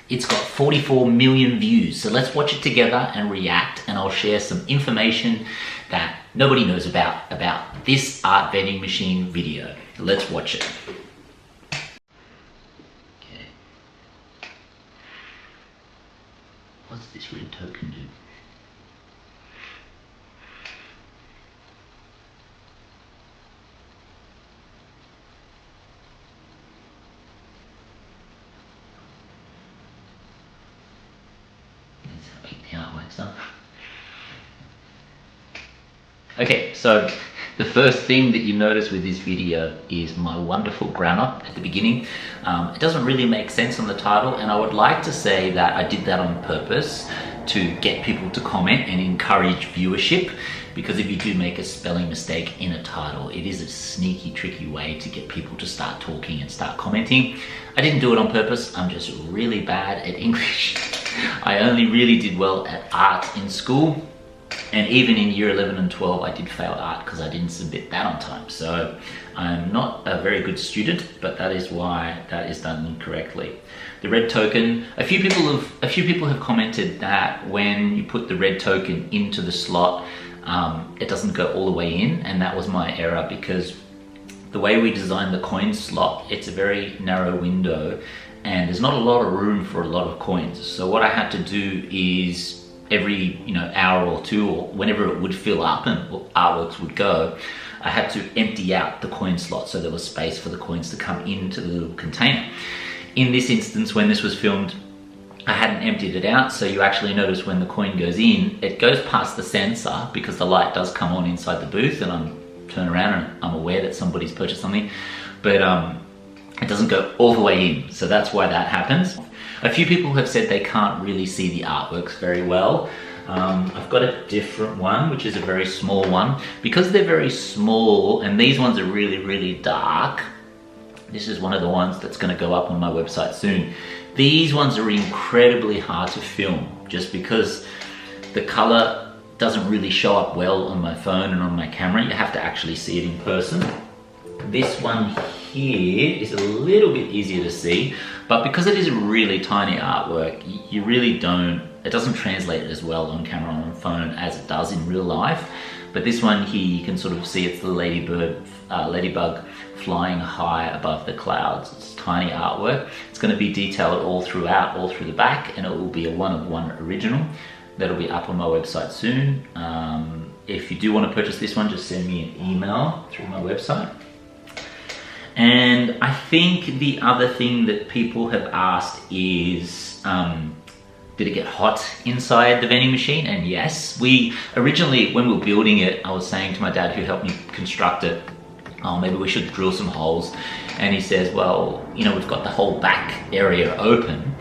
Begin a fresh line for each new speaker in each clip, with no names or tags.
It's got 44 million views. So let's watch it together and react, and I'll share some information that nobody knows about this art vending machine video. Let's watch it. Okay. What's this red token do? The artwork stuff. Okay, so the first thing that you notice with this video is my wonderful ground-up at the beginning. It doesn't really make sense on the title, and I would like to say that I did that on purpose to get people to comment and encourage viewership, because if you do make a spelling mistake in a title, it is a sneaky, tricky way to get people to start talking and start commenting. I didn't do it on purpose. I'm just really bad at English. I only really did well at art in school, and even in year 11 and 12 I did fail art because I didn't submit that on time. So I'm not a very good student, but that is why that is done incorrectly. The red token, a few people have commented that when you put the red token into the slot, it doesn't go all the way in, and that was my error, because the way we designed the coin slot, it's a very narrow window and there's not a lot of room for a lot of coins. So what I had to do is every hour or two, or whenever it would fill up and artworks would go, I had to empty out the coin slot so there was space for the coins to come into the little container. In this instance, when this was filmed, I hadn't emptied it out, so you actually notice when the coin goes in, it goes past the sensor because the light does come on inside the booth, and I'm turn around and I'm aware that somebody's purchased something, but it doesn't go all the way in, so that's why that happens. A few people have said they can't really see the artworks very well. I've got a different one, which is a very small one. Because they're very small and these ones are really, really dark, this is one of the ones that's going to go up on my website soon. These ones are incredibly hard to film just because the color doesn't really show up well on my phone and on my camera. You have to actually see it in person. This one here is a little bit easier to see, but because it is a really tiny artwork, you really don't, it doesn't translate as well on camera or on phone as it does in real life. But this one here, you can sort of see it's the ladybug flying high above the clouds. It's tiny artwork. It's going to be detailed all throughout, all through the back, and it will be a one-of-one original. That'll be up on my website soon. If you do want to purchase this one, just send me an email through my website. And I think the other thing that people have asked is, did it get hot inside the vending machine? And yes, we originally, when we were building it, I was saying to my dad who helped me construct it, oh, maybe we should drill some holes. And he says, well, we've got the whole back area open,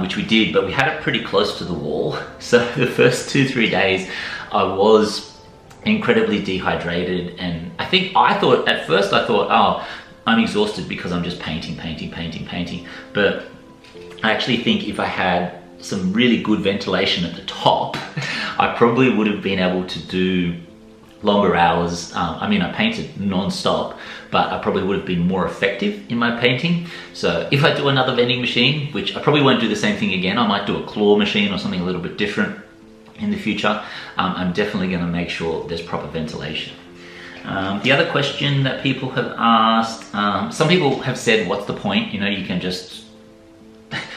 which we did, but we had it pretty close to the wall. So the first 2-3 days, I was incredibly dehydrated. And at first I thought, oh, I'm exhausted because I'm just painting. But I actually think if I had some really good ventilation at the top, I probably would have been able to do longer hours. I painted non-stop, but I probably would have been more effective in my painting. So if I do another vending machine, which I probably won't do the same thing again, I might do a claw machine or something a little bit different in the future, I'm definitely going to make sure there's proper ventilation. The other question that people have asked, some people have said, what's the point? You can just,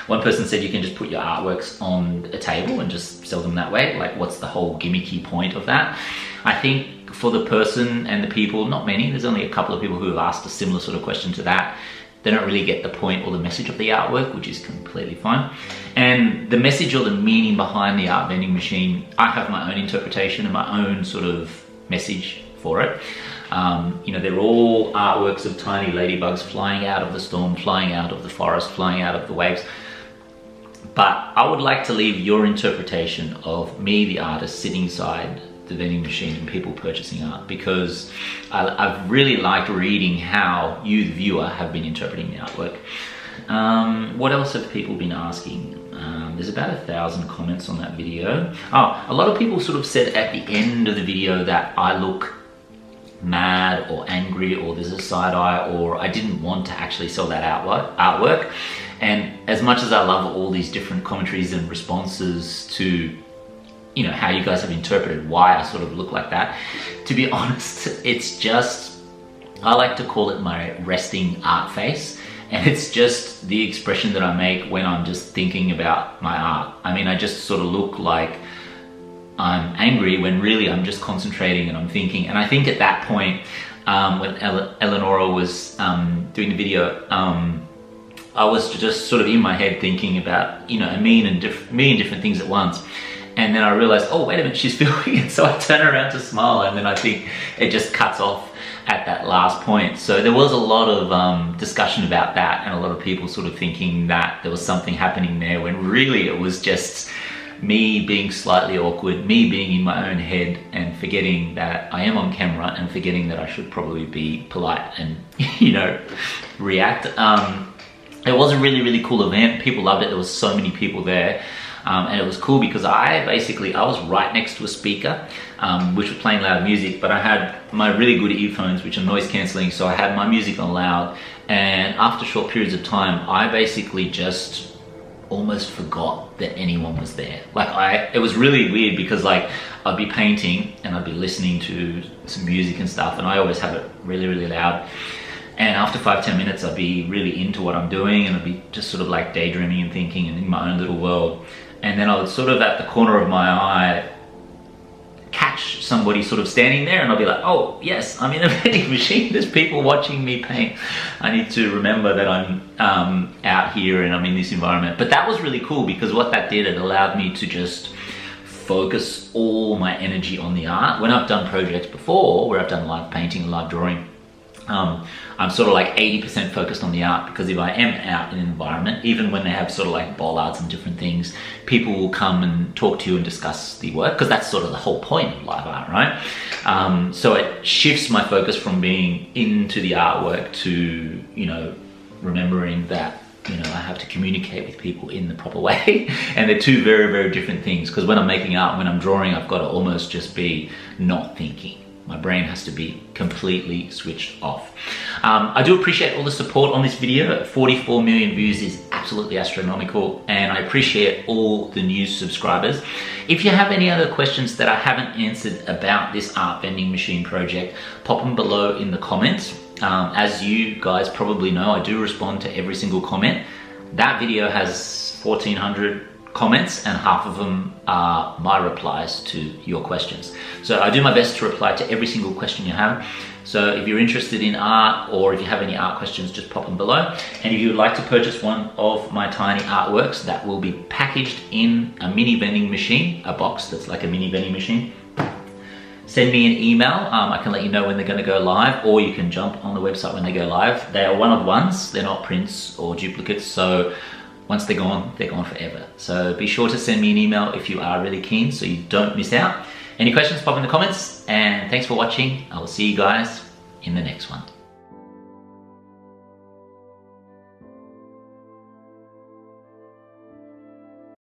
one person said you can just put your artworks on a table and just sell them that way. Like, what's the whole gimmicky point of that? I think for the person and the people, not many, there's only a couple of people who have asked a similar sort of question to that. They don't really get the point or the message of the artwork, which is completely fine. And the message or the meaning behind the art vending machine, I have my own interpretation and my own sort of message for it. They're all artworks of tiny ladybugs flying out of the storm, flying out of the forest, flying out of the waves. But I would like to leave your interpretation of me, the artist, sitting inside the vending machine and people purchasing art, because I've really liked reading how you, the viewer, have been interpreting the artwork. What else have people been asking? There's about 1,000 comments on that video. Oh, a lot of people sort of said at the end of the video that I look mad or angry, or there's a side eye, or I didn't want to actually sell that artwork. And as much as I love all these different commentaries and responses to, you know, how you guys have interpreted why I sort of look like that, to be honest, it's just, I like to call it my resting art face. And it's just the expression that I make when I'm just thinking about my art. I mean, I just sort of look like I'm angry when really I'm just concentrating and I'm thinking. And I think at that point, when Eleonora was doing the video, I was just sort of in my head thinking about, you know, a million different things at once. And then I realized, oh, wait a minute, she's filming it. So I turn around to smile, and then I think it just cuts off at that last point. So there was a lot of discussion about that, and a lot of people sort of thinking that there was something happening there, when really it was just me being slightly awkward, me being in my own head and forgetting that I am on camera, and forgetting that I should probably be polite and, you know, react. It was a really, really cool event. People loved it. There was so many people there. And it was cool because I was right next to a speaker, which was playing loud music, but I had my really good earphones, which are noise cancelling, so I had my music on loud. And after short periods of time, I basically just almost forgot that anyone was there. Like, it was really weird because, like, I'd be painting and I'd be listening to some music and stuff, and I always have it really, really loud. And after 5-10 minutes, I'd be really into what I'm doing, and I'd be just sort of like daydreaming and thinking and in my own little world. And then I would sort of, at the corner of my eye, catch somebody sort of standing there, and I'll be like, oh yes, I'm in a vending machine, there's people watching me paint. I need to remember that I'm out here and I'm in this environment. But that was really cool, because what that did, it allowed me to just focus all my energy on the art. When I've done projects before, where I've done live painting and live drawing, I'm sort of like 80% focused on the art, because if I am out in an environment, even when they have sort of like bollards and different things, people will come and talk to you and discuss the work, because that's sort of the whole point of live art, right? So it shifts my focus from being into the artwork to, you know, remembering that, you know, I have to communicate with people in the proper way. And they're two very, very different things, because when I'm making art, when I'm drawing, I've got to almost just be not thinking. My brain has to be completely switched off. I do appreciate all the support on this video. 44 million views is absolutely astronomical, and I appreciate all the new subscribers. If you have any other questions that I haven't answered about this art vending machine project, pop them below in the comments. As you guys probably know, I do respond to every single comment. That video has 1,400 comments, and half of them are my replies to your questions. So I do my best to reply to every single question you have. So if you're interested in art, or if you have any art questions, just pop them below. And if you would like to purchase one of my tiny artworks, that will be packaged in a mini vending machine, a box that's like a mini vending machine, send me an email. I can let you know when they're going to go live, or you can jump on the website when they go live. They are one-of-ones, they're not prints or duplicates, so once they're gone forever. So be sure to send me an email if you are really keen, so you don't miss out. Any questions, pop in the comments, and thanks for watching. I will see you guys in the next one.